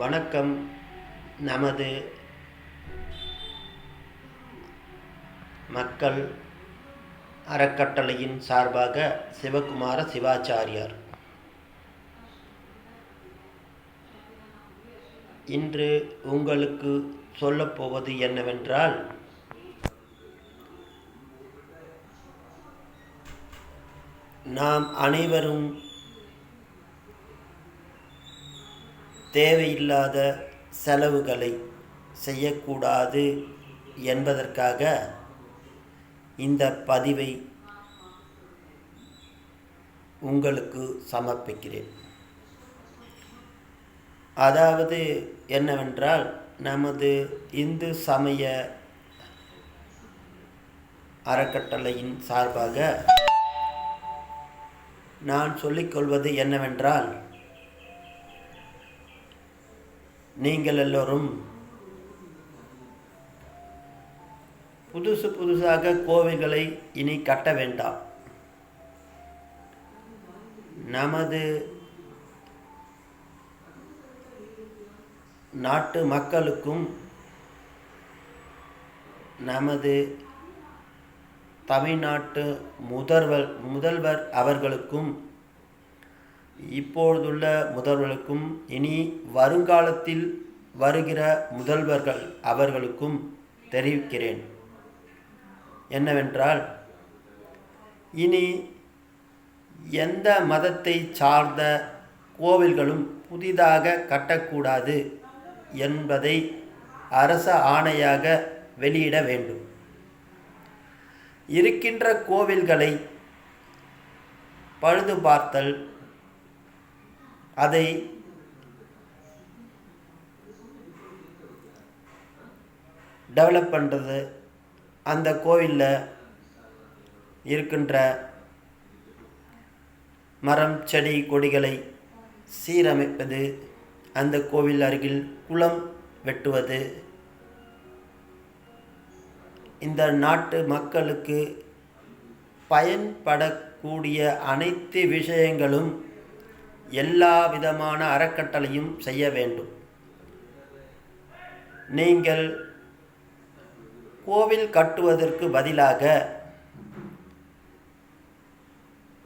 வணக்கம். நமது மக்கள் அறக்கட்டளையின் சார்பாக சிவகுமார சிவாச்சாரியார். இன்று உங்களுக்கு சொல்லப்போவது என்னவென்றால், நாம் அனைவரும் தேவையில்லாத செலவுகளை செய்யக்கூடாது என்பதற்காக இந்த பதிவை உங்களுக்கு சமர்ப்பிக்கிறேன். அதாவது என்னவென்றால், நமது இந்து சமய அறக்கட்டளையின் சார்பாக நான் சொல்லிக்கொள்வது என்னவென்றால், நீங்கள் எல்லோரும் புதுசாக கோவில்களை இனி கட்ட வேண்டாம். நமது நாட்டு மக்களுக்கும் நமது தமிழ்நாட்டு முதல்வர் அவர்களுக்கும் இப்பொழுதுள்ள முதல்வர்களுக்கும் இனி வருங்காலத்தில் வருகிற முதல்வர்கள் அவர்களுக்கும் தெரிவிக்கிறேன் என்னவென்றால், இனி எந்த மதத்தை சார்ந்த கோவில்களும் புதிதாக கட்டக்கூடாது என்பதை அரச ஆணையாக வெளியிட வேண்டும். இருக்கின்ற கோவில்களை பழுது பார்த்தல், அதை டெவலப் பண்ணுறது, அந்த கோவிலில் இருக்கின்ற மரம் செடி கொடிகளை சீரமைப்பது, அந்த கோவில் அருகில் குளம் வெட்டுவது, இந்த நாட்டு மக்களுக்கு பயன்படக்கூடிய அனைத்து விஷயங்களும் எல்லா விதமான அறக்கட்டளையும் செய்ய வேண்டும். நீங்கள் கோவில் கட்டுவதற்கு பதிலாக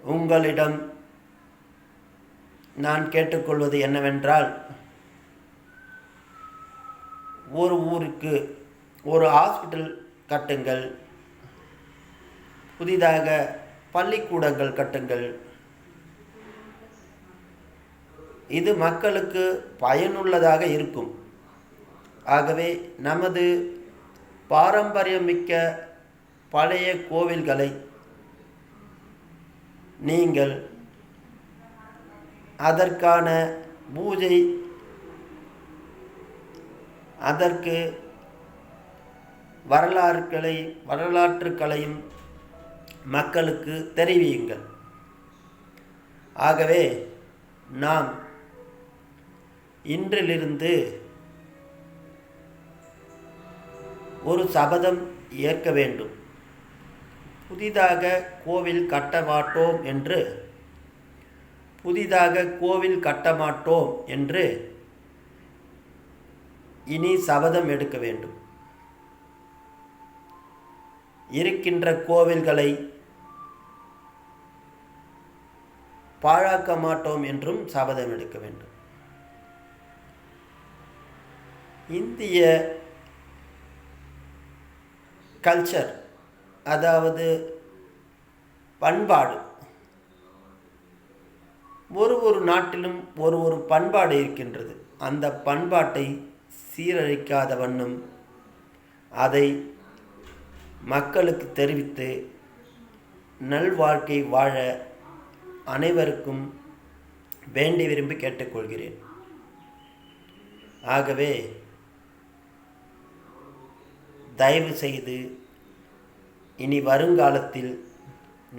உங்களிடம் நான் கேட்டுக்கொள்வது என்னவென்றால், ஒரு ஊருக்கு ஒரு ஹாஸ்பிட்டல் கட்டுங்கள், புதிதாக பள்ளிக்கூடங்கள் கட்டுங்கள். இது மக்களுக்கு பயனுள்ளதாக இருக்கும். ஆகவே நமது பாரம்பரியமிக்க பழைய கோவில்களை நீங்கள் அதற்கான பூஜை, அதற்கு வரலாற்றுக்களையும் மக்களுக்கு தெரிவியுங்கள். ஆகவே நாம் இன்றிலிருந்து ஒரு சபதம் ஏற்க வேண்டும். புதிதாக கோவில் கட்டமாட்டோம் என்று இனி சபதம் எடுக்க வேண்டும். இருக்கின்ற கோவில்களை பாழாக்க மாட்டோம் என்றும் சபதம் எடுக்க வேண்டும். இந்திய கல்ச்சர், அதாவது பண்பாடு, ஒரு நாட்டிலும் ஒரு பண்பாடு இருக்கின்றது. அந்த பண்பாட்டை சீரழிக்காத வண்ணம் அதை மக்களுக்கு தெரிவித்து நல்வாழ்க்கை வாழ அனைவருக்கும் வேண்டி விரும்பி கேட்டுக்கொள்கிறேன். ஆகவே தயவு செய்து இனி வருங்காலத்தில்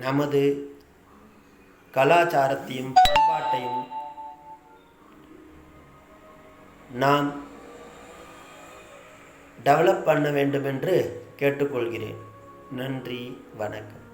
நமது கலாச்சாரத்தையும் பண்பாட்டையும் நாம் டெவலப் பண்ண வேண்டும் என்று கேட்டுக்கொள்கிறேன். நன்றி, வணக்கம்.